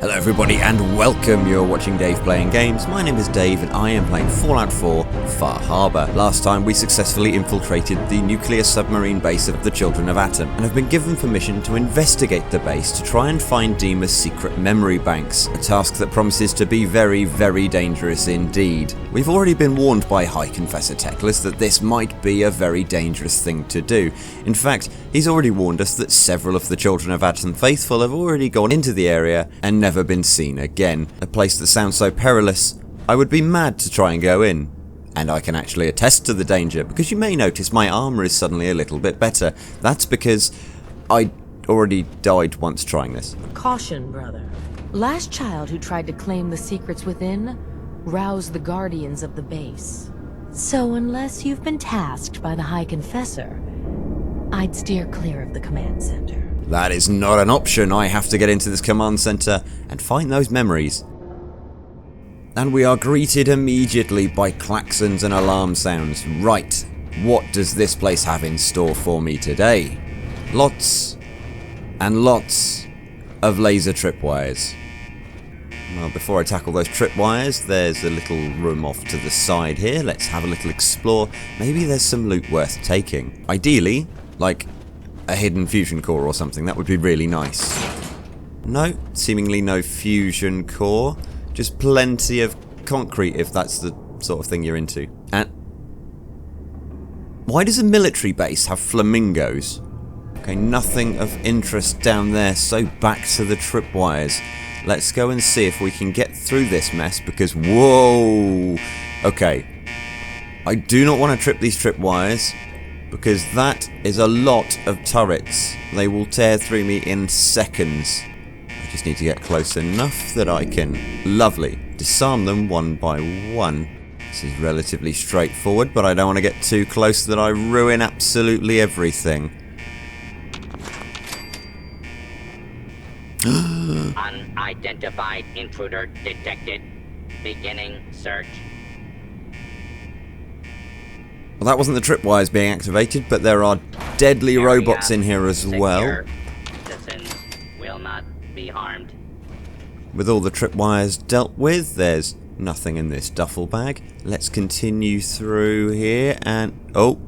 Hello everybody and welcome, you're watching Dave Playing Games. My name is Dave and I am playing Fallout 4 Far Harbor. Last time we successfully infiltrated the Nucleus submarine base of the Children of Atom and have been given permission to investigate the base to try and find DiMA's secret memory banks, a task that promises to be very, very dangerous indeed. We've already been warned by High Confessor Teclis that this might be a very dangerous thing to do. In fact, he's already warned us that several of the Children of Atom faithful have already gone into the area and never been seen again. A place that sounds so perilous, I would be mad to try and go in. And I can actually attest to the danger, because you may notice my armour is suddenly a little bit better. That's because I already died once trying this. Caution, brother. Last child who tried to claim the secrets within roused the guardians of the base. So unless you've been tasked by the High Confessor, I'd steer clear of the command center. That is not an option. I have to get into this command center and find those memories. And we are greeted immediately by klaxons and alarm sounds. Right, what does this place have in store for me today? Lots and lots of laser tripwires. Well, before I tackle those tripwires, there's a little room off to the side here. Let's have a little explore. Maybe there's some loot worth taking. Ideally, like a hidden fusion core or something. That would be really nice. No, seemingly no fusion core. Just plenty of concrete if that's the sort of thing you're into. And why does a military base have flamingos? Okay, nothing of interest down there, so back to the tripwires. Let's go and see if we can get through this mess because, whoa! Okay, I do not want to trip these tripwires, because that is a lot of turrets. They will tear through me in seconds. I just need to get close enough that I can, lovely, disarm them one by one. This is relatively straightforward, but I don't want to get too close that I ruin absolutely everything. Unidentified intruder detected. Beginning search. Well, that wasn't the tripwires being activated, but there are deadly robots in here as well. Citizens will not be harmed. With all the tripwires dealt with, there's nothing in this duffel bag. Let's continue through here and... oh!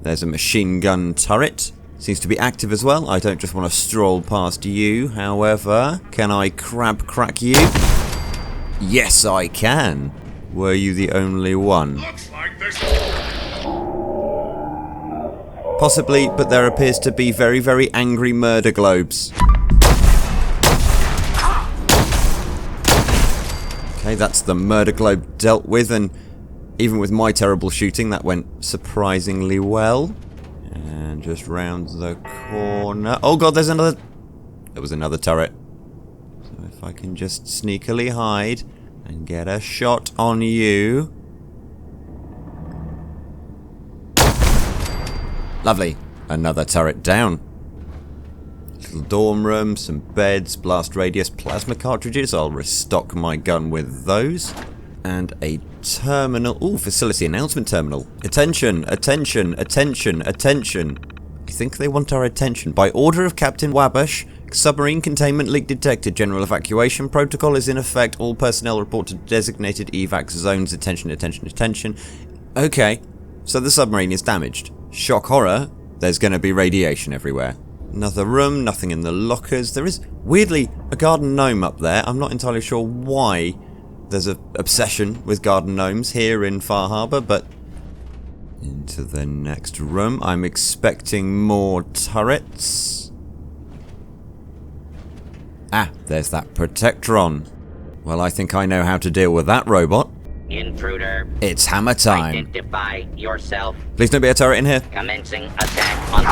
There's a machine gun turret. Seems to be active as well. I don't just want to stroll past you, however. Can I crab crack you? Yes, I can. Were you the only one? Looks like this. Possibly, but there appears to be very, very angry murder globes. Okay, that's the murder globe dealt with, and even with my terrible shooting, that went surprisingly well. And just round the corner. Oh god, there's another... there was another turret. So if I can just sneakily hide and get a shot on you. Lovely. Another turret down. Little dorm room, some beds, blast radius, plasma cartridges. I'll restock my gun with those. And a terminal. Ooh, facility announcement terminal. Attention, attention, attention, attention. I think they want our attention. By order of Captain Wabash, submarine containment leak detected. General evacuation protocol is in effect. All personnel report to designated evac zones. Attention, attention, attention. Okay, so the submarine is damaged. Shock horror, there's going to be radiation everywhere. Another room, nothing in the lockers. There is, weirdly, a garden gnome up there. I'm not entirely sure why there's an obsession with garden gnomes here in Far Harbor, but... into the next room. I'm expecting more turrets. Ah, there's that Protectron. Well, I think I know how to deal with that robot. Intruder. It's hammer time. Identify yourself. Please don't be a turret in here. Commencing attack on...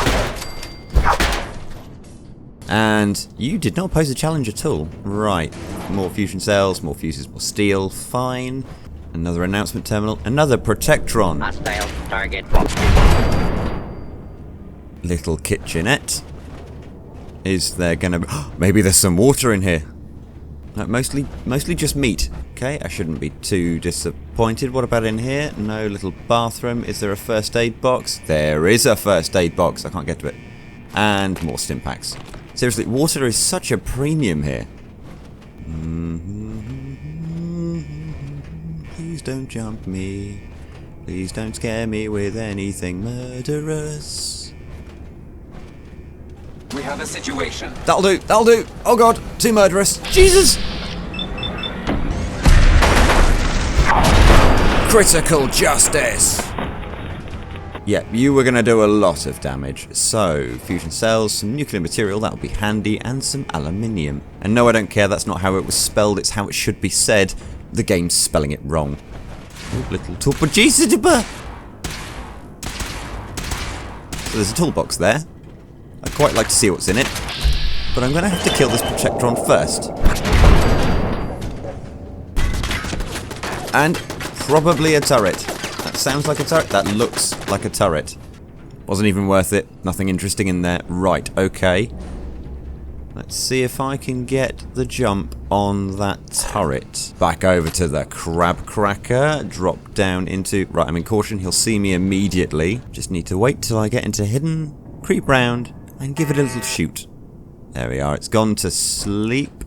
And you did not pose a challenge at all. Right. More fusion cells, more fuses, more steel. Fine. Another announcement terminal. Another Protectron. Hostile target. Little kitchenette. Is there gonna be... maybe there's some water in here. No, mostly just meat. Okay, I shouldn't be too disappointed. What about in here? No little bathroom. Is there a first aid box? There is a first aid box. I can't get to it. And more stim packs. Seriously, water is such a premium here. Please don't jump me. Please don't scare me with anything murderous. We have a situation. That'll do, that'll do. Oh god, too murderous. Jesus! Critical justice! Yeah, you were going to do a lot of damage. So, fusion cells, some nuclear material, that'll be handy, and some aluminium. And no, I don't care, that's not how it was spelled, it's how it should be said. The game's spelling it wrong. Oh, little toolbox. Jesus! So there's a toolbox there. I'd quite like to see what's in it. But I'm going to have to kill this Protectron first. And probably a turret. That sounds like a turret. That looks like a turret. Wasn't even worth it. Nothing interesting in there. Right, okay. Let's see if I can get the jump on that turret. Back over to the crab cracker. Drop down into... Right, I'm in caution. He'll see me immediately. Just need to wait till I get into hidden. Creep round and give it a little shoot. There we are. It's gone to sleep.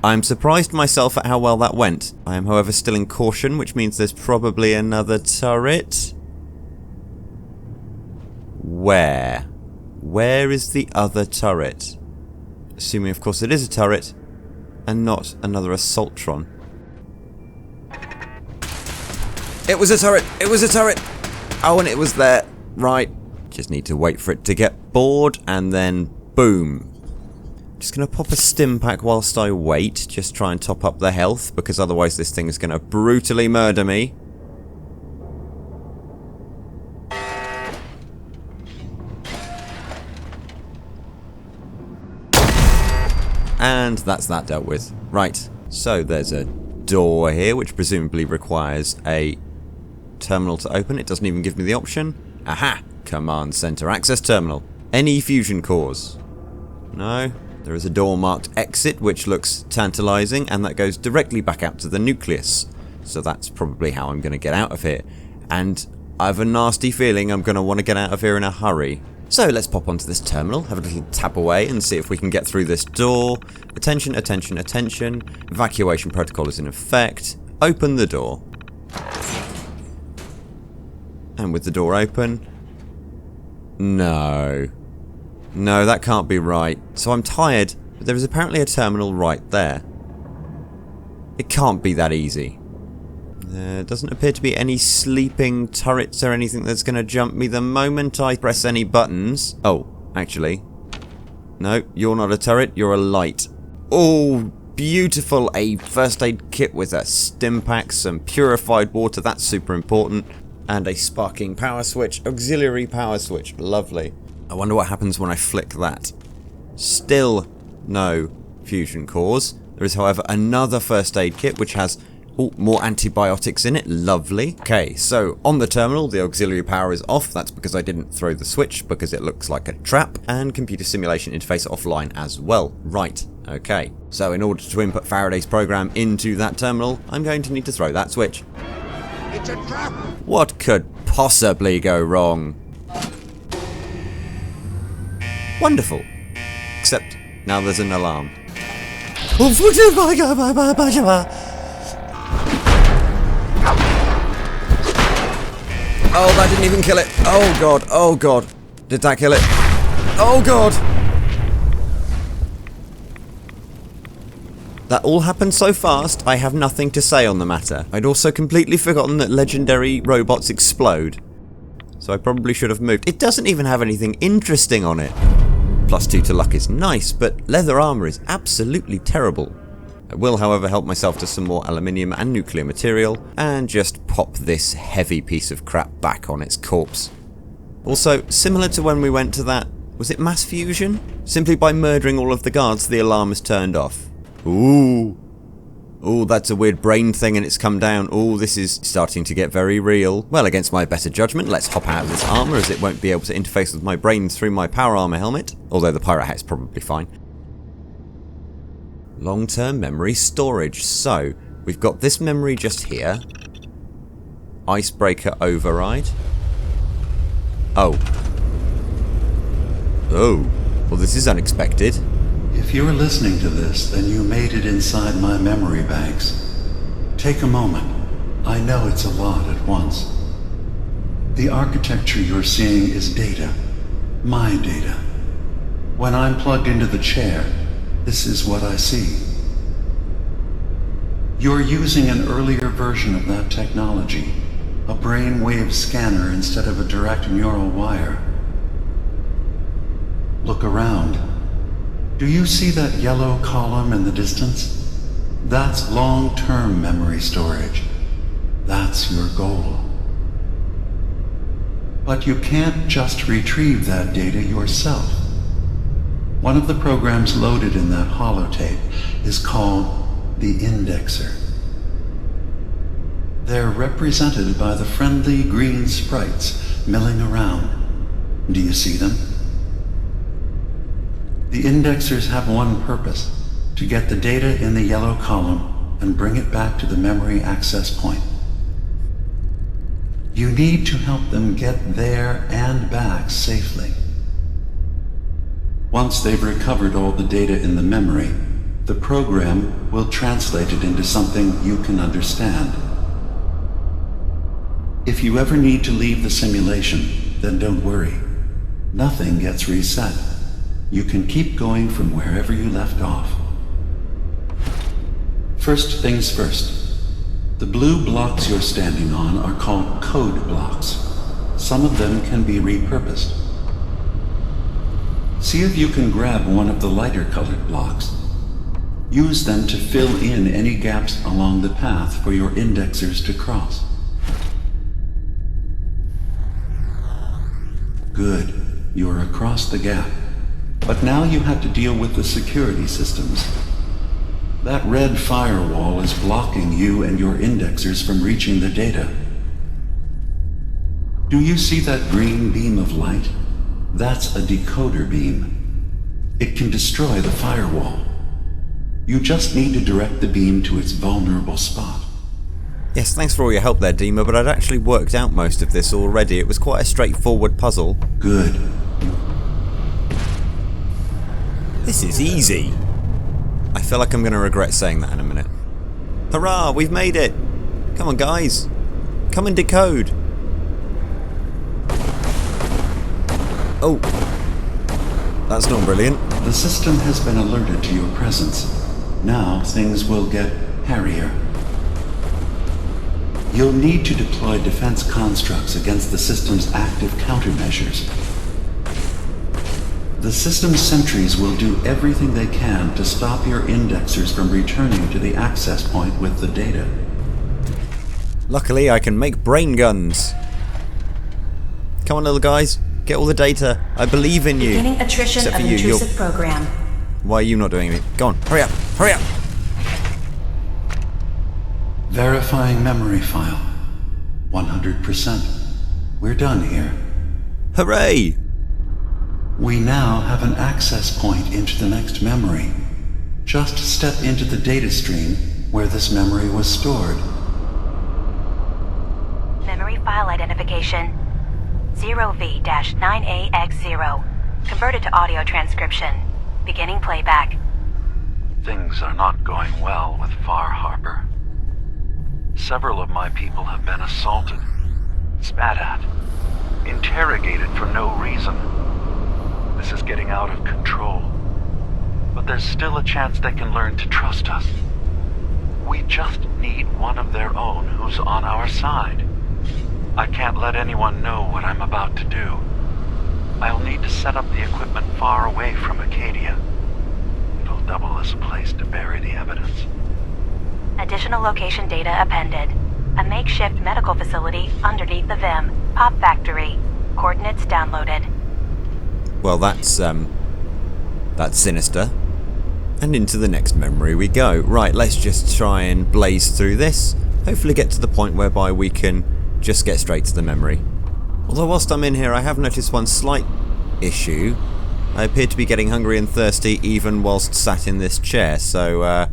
I'm surprised myself at how well that went. I am, however, still in caution, which means there's probably another turret. Where? Where is the other turret? Assuming, of course, it is a turret, and not another Assaultron. It was a turret! It was a turret! Oh, and it was there. Right. Just need to wait for it to get bored, and then boom. Just going to pop a stim pack whilst I wait. Just try and top up the health, because otherwise this thing is going to brutally murder me. And that's that dealt with. Right, so there's a door here, which presumably requires a terminal to open. It doesn't even give me the option. Aha! Command Center Access Terminal. Any fusion cores? No. There is a door marked exit, which looks tantalizing, and that goes directly back out to the Nucleus. So that's probably how I'm going to get out of here. And I have a nasty feeling I'm going to want to get out of here in a hurry. So let's pop onto this terminal, have a little tap away, and see if we can get through this door. Attention, attention, attention. Evacuation protocol is in effect. Open the door. And with the door open... No. No, that can't be right. So I'm tired, but there is apparently a terminal right there. It can't be that easy. There doesn't appear to be any sleeping turrets or anything that's going to jump me the moment I press any buttons. Oh, actually. No, you're not a turret, you're a light. Oh, beautiful. A first aid kit with a stim pack, some purified water, that's super important. And a sparking power switch, auxiliary power switch, lovely. I wonder what happens when I flick that. Still no fusion cores. There is, however, another first aid kit which has more antibiotics in it. Lovely. Okay, so on the terminal, the auxiliary power is off. That's because I didn't throw the switch because it looks like a trap. And computer simulation interface offline as well. Right. Okay. So in order to input Faraday's program into that terminal, I'm going to need to throw that switch. It's a trap! What could possibly go wrong? Wonderful. Except now there's an alarm. Oh, that didn't even kill it. Oh god, oh god. Did that kill it? Oh god. That all happened so fast, I have nothing to say on the matter. I'd also completely forgotten that legendary robots explode. So I probably should have moved. It doesn't even have anything interesting on it. +2 to luck is nice, but leather armor is absolutely terrible. I will, however, help myself to some more aluminium and nuclear material, and just pop this heavy piece of crap back on its corpse. Also, similar to when we went to that, was it mass fusion? Simply by murdering all of the guards, the alarm is turned off. Ooh. Ooh, that's a weird brain thing and it's come down. Ooh, this is starting to get very real. Well, against my better judgment, let's hop out of this armor as it won't be able to interface with my brain through my power armor helmet. Although the pirate hat's probably fine. Long-term memory storage. So, we've got this memory just here. Icebreaker override. Oh. Oh. Well, this is unexpected. If you're listening to this, then you made it inside my memory banks. Take a moment. I know it's a lot at once. The architecture you're seeing is data. My data. When I'm plugged into the chair, this is what I see. You're using an earlier version of that technology, a brainwave scanner instead of a direct neural wire. Look around. Do you see that yellow column in the distance? That's long-term memory storage. That's your goal. But you can't just retrieve that data yourself. One of the programs loaded in that holotape is called the indexer. They're represented by the friendly green sprites milling around. Do you see them? The indexers have one purpose: to get the data in the yellow column and bring it back to the memory access point. You need to help them get there and back safely. Once they've recovered all the data in the memory, the program will translate it into something you can understand. If you ever need to leave the simulation, then don't worry. Nothing gets reset. You can keep going from wherever you left off. First things first. The blue blocks you're standing on are called code blocks. Some of them can be repurposed. See if you can grab one of the lighter colored blocks. Use them to fill in any gaps along the path for your indexers to cross. Good. You're across the gap. But now you have to deal with the security systems. That red firewall is blocking you and your indexers from reaching the data. Do you see that green beam of light? That's a decoder beam. It can destroy the firewall. You just need to direct the beam to its vulnerable spot. Yes, thanks for all your help there, DiMA, but I'd actually worked out most of this already. It was quite a straightforward puzzle. Good. This is easy. I feel like I'm going to regret saying that in a minute. Hurrah, we've made it! Come on, guys. Come and decode. Oh. That's not brilliant. The system has been alerted to your presence. Now things will get hairier. You'll need to deploy defense constructs against the system's active countermeasures. The system's sentries will do everything they can to stop your indexers from returning to the access point with the data. Luckily, I can make brain guns. Come on, little guys. Get all the data. I believe in you. Beginning attrition Except of for you. intrusive program. Why are you not doing anything? Go on, hurry up, hurry up! Verifying memory file. 100%. We're done here. Hooray! We now have an access point into the next memory. Just step into the data stream where this memory was stored. Memory file identification 0V-9AX0. Converted to audio transcription. Beginning playback. Things are not going well with Far Harbor. Several of my people have been assaulted, spat at, interrogated for no reason. This is getting out of control. But there's still a chance they can learn to trust us. We just need one of their own who's on our side. I can't let anyone know what I'm about to do. I'll need to set up the equipment far away from Acadia. It'll double as a place to bury the evidence. Additional location data appended. A makeshift medical facility underneath the VIM. Pop factory. Coordinates downloaded. Well, that's sinister. And into the next memory we go. Right, let's just try and blaze through this. Hopefully get to the point whereby we can just get straight to the memory. Although whilst I'm in here, I have noticed one slight issue. I appear to be getting hungry and thirsty even whilst sat in this chair, so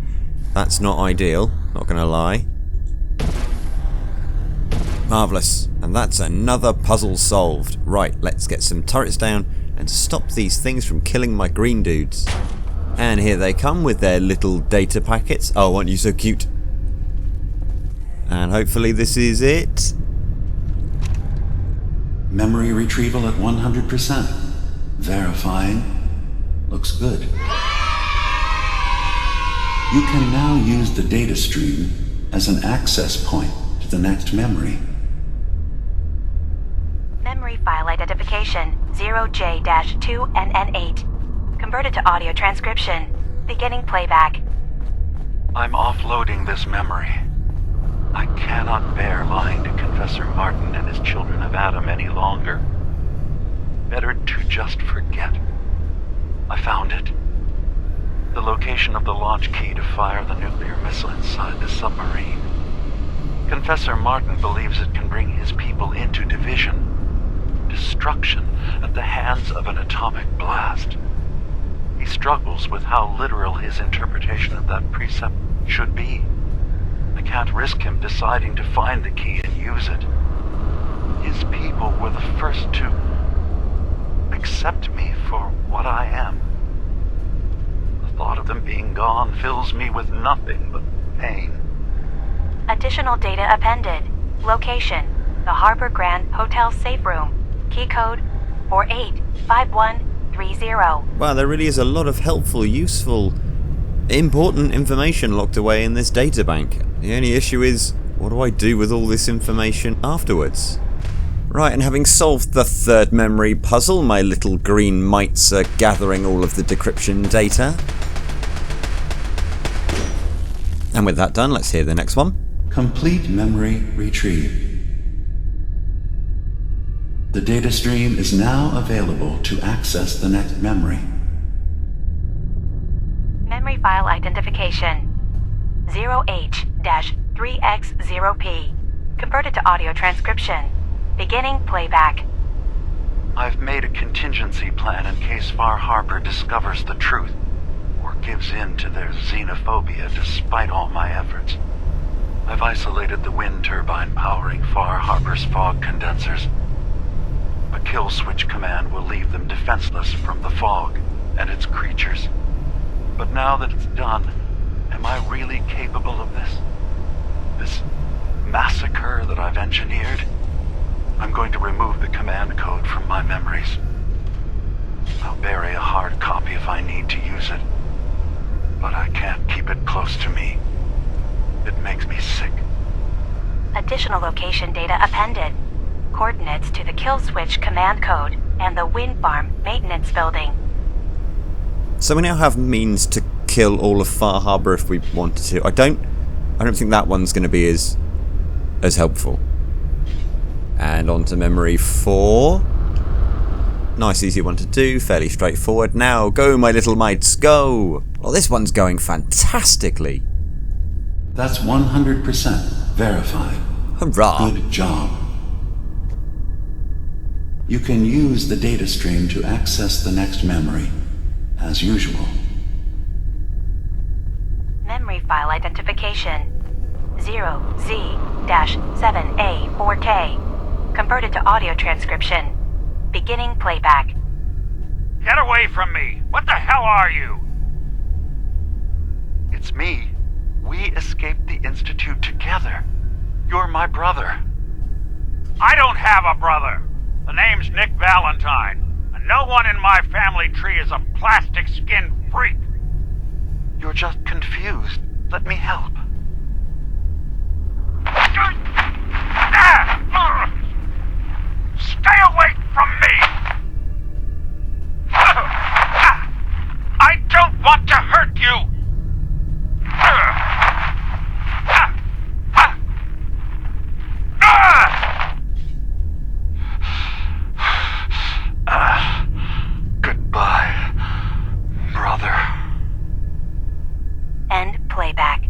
that's not ideal, not gonna lie. Marvellous. And that's another puzzle solved. Right, let's get some turrets down and stop these things from killing my green dudes. And here they come with their little data packets. Oh, aren't you so cute? And hopefully this is it. Memory retrieval at 100%. Verifying. Looks good. You can now use the data stream as an access point to the next memory. Memory file identification 0J-2NN8. Converted to audio transcription. Beginning playback. I'm offloading this memory. I cannot bear lying to Confessor Martin and his children of Adam any longer. Better to just forget. I found it. The location of the launch key to fire the nuclear missile inside the submarine. Confessor Martin believes it can bring his people into division. Destruction at the hands of an atomic blast. He struggles with how literal his interpretation of that precept should be. I can't risk him deciding to find the key and use it. His people were the first to accept me for what I am. The thought of them being gone fills me with nothing but pain. Additional data appended. Location: the Harbor Grand Hotel safe room. Key code 485130. Wow, there really is a lot of helpful, useful, important information locked away in this databank. The only issue is, what do I do with all this information afterwards? Right, and having solved the third memory puzzle, my little green mites are gathering all of the decryption data. And with that done, let's hear the next one. Complete memory retrieved. The data stream is now available to access the next memory. Memory file identification 0H-3X0P. Converted to audio transcription. Beginning playback. I've made a contingency plan in case Far Harbor discovers the truth or gives in to their xenophobia despite all my efforts. I've isolated the wind turbine powering Far Harbor's fog condensers. A kill switch command will leave them defenseless from the fog and its creatures. But now that it's done, am I really capable of this? This massacre that I've engineered? I'm going to remove the command code from my memories. I'll bury a hard copy if I need to use it. But I can't keep it close to me. It makes me sick. Additional location data appended. Coordinates to the kill switch command code and the wind farm maintenance building. So we now have means to kill all of Far Harbor if we wanted to. I don't think that one's going to be as helpful. And on to memory 4. Nice easy one to do, fairly straightforward. Now go my little mites, go! Well, this one's going fantastically. That's 100% verified. Hurrah! Good job. You can use the data stream to access the next memory, as usual. Memory file identification 0Z-7A4K. Converted to audio transcription. Beginning playback. Get away from me! What the hell are you? It's me. We escaped the Institute together. You're my brother. I don't have a brother. The name's Nick Valentine, and no one in my family tree is a plastic-skinned freak. You're just confused. Let me help. Stay away from me! I don't want to hurt you! Goodbye, brother. End playback.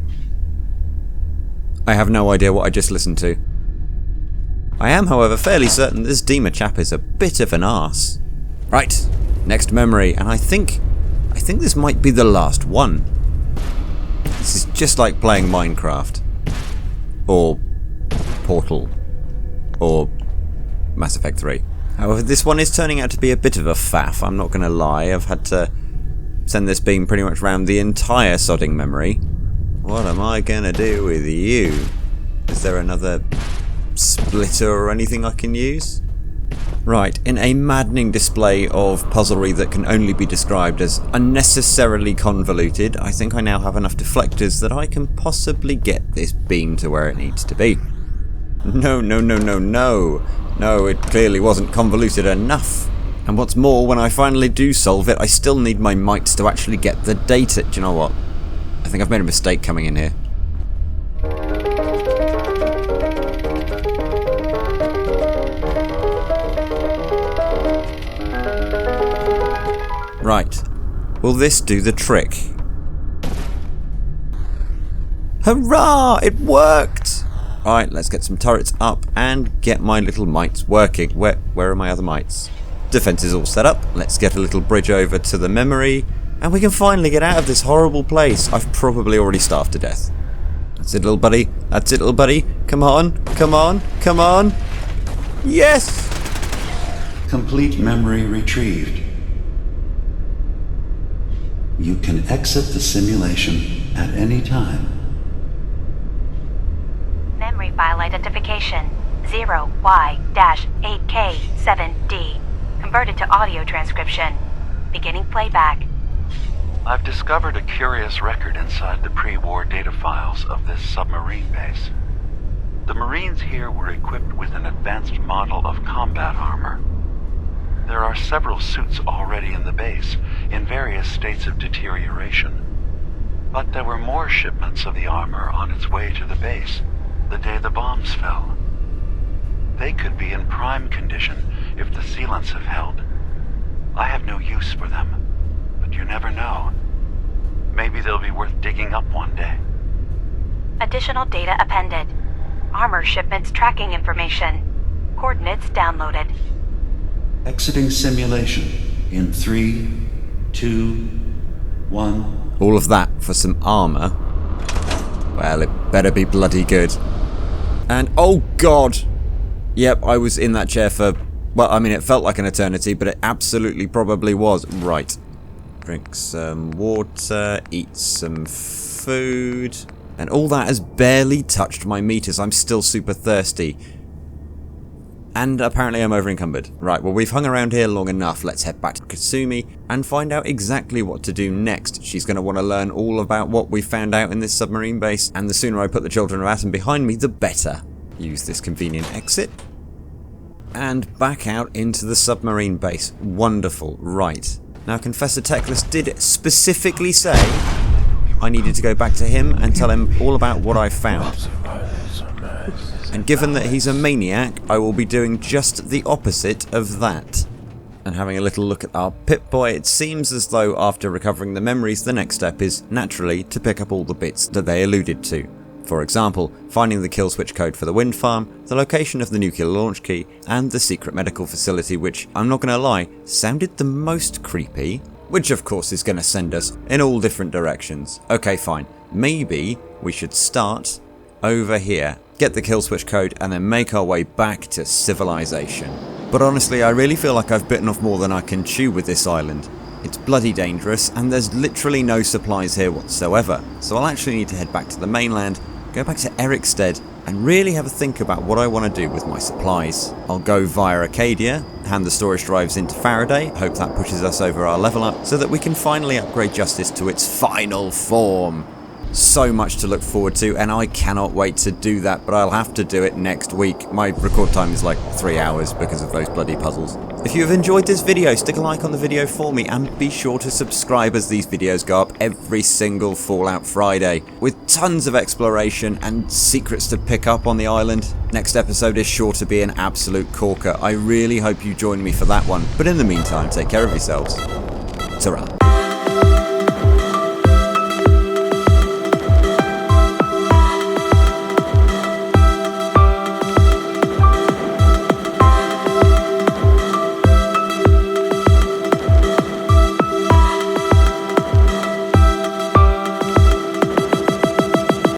I have no idea what I just listened to. I am, however, fairly certain this DiMA chap is a bit of an arse. Right, next memory, and I think this might be the last one. This is just like playing Minecraft. Or Portal. Or Mass Effect 3. However, this one is turning out to be a bit of a faff, I'm not going to lie. I've had to send this beam pretty much round the entire sodding memory. What am I going to do with you? Is there another splitter or anything I can use? Right, in a maddening display of puzzlery that can only be described as unnecessarily convoluted, I think I now have enough deflectors that I can possibly get this beam to where it needs to be. No, no, no, no, no. No, it clearly wasn't convoluted enough. And what's more, when I finally do solve it, I still need my mites to actually get the data. Do you know what? I think I've made a mistake coming in here. Right. Will this do the trick? Hurrah! It worked! Alright, let's get some turrets up and get my little mites working. Where are my other mites? Defense is all set up. Let's get a little bridge over to the memory. And we can finally get out of this horrible place. I've probably already starved to death. That's it, little buddy. That's it, little buddy. Come on. Come on. Come on. Yes! Complete memory retrieved. You can exit the simulation at any time. Memory file identification 0Y-8K7D. Converted to audio transcription. Beginning playback. I've discovered a curious record inside the pre-war data files of this submarine base. The Marines here were equipped with an advanced model of combat armor. There are several suits already in the base, in various states of deterioration. But there were more shipments of the armor on its way to the base, the day the bombs fell. They could be in prime condition if the sealants have held. I have no use for them, but you never know. Maybe they'll be worth digging up one day. Additional data appended. Armor shipments tracking information. Coordinates downloaded. Exiting simulation in 3, 2, 1. All of that for some armour? Well, it better be bloody good. And oh god! Yep, I was in that chair for, well, I mean, it felt like an eternity, but it absolutely probably was. Right. Drink some water, eat some food, and all that has barely touched my meters. I'm still super thirsty. And apparently I'm over encumbered. Right, well, we've hung around here long enough. Let's head back to Kasumi and find out exactly what to do next. She's going to want to learn all about what we found out in this submarine base, and the sooner I put the Children of Atom behind me, the better. Use this convenient exit. And back out into the submarine base. Wonderful. Right. Now, Confessor Teclis did specifically say I needed to go back to him and tell him all about what I found. And given that he's a maniac, I will be doing just the opposite of that. And having a little look at our Pip-Boy, it seems as though after recovering the memories, the next step is, naturally, to pick up all the bits that they alluded to. For example, finding the kill switch code for the wind farm, the location of the nuclear launch key, and the secret medical facility, which, I'm not going to lie, sounded the most creepy. Which of course is going to send us in all different directions. Okay, fine. Maybe we should start over here, get the kill switch code, and then make our way back to civilization. But honestly, I really feel like I've bitten off more than I can chew with this island. It's bloody dangerous, and there's literally no supplies here whatsoever. So I'll actually need to head back to the mainland, go back to Erik's stead, and really have a think about what I want to do with my supplies. I'll go via Arcadia, hand the storage drives into Faraday, hope that pushes us over our level up, so that we can finally upgrade Justice to its final form. So much to look forward to, and I cannot wait to do that, but I'll have to do it next week. My record time is like 3 hours because of those bloody puzzles. If you have enjoyed this video, stick a like on the video for me, and be sure to subscribe as these videos go up every single Fallout Friday, with tons of exploration and secrets to pick up on the island. Next episode is sure to be an absolute corker. I really hope you join me for that one, but in the meantime, take care of yourselves. Ta-ra.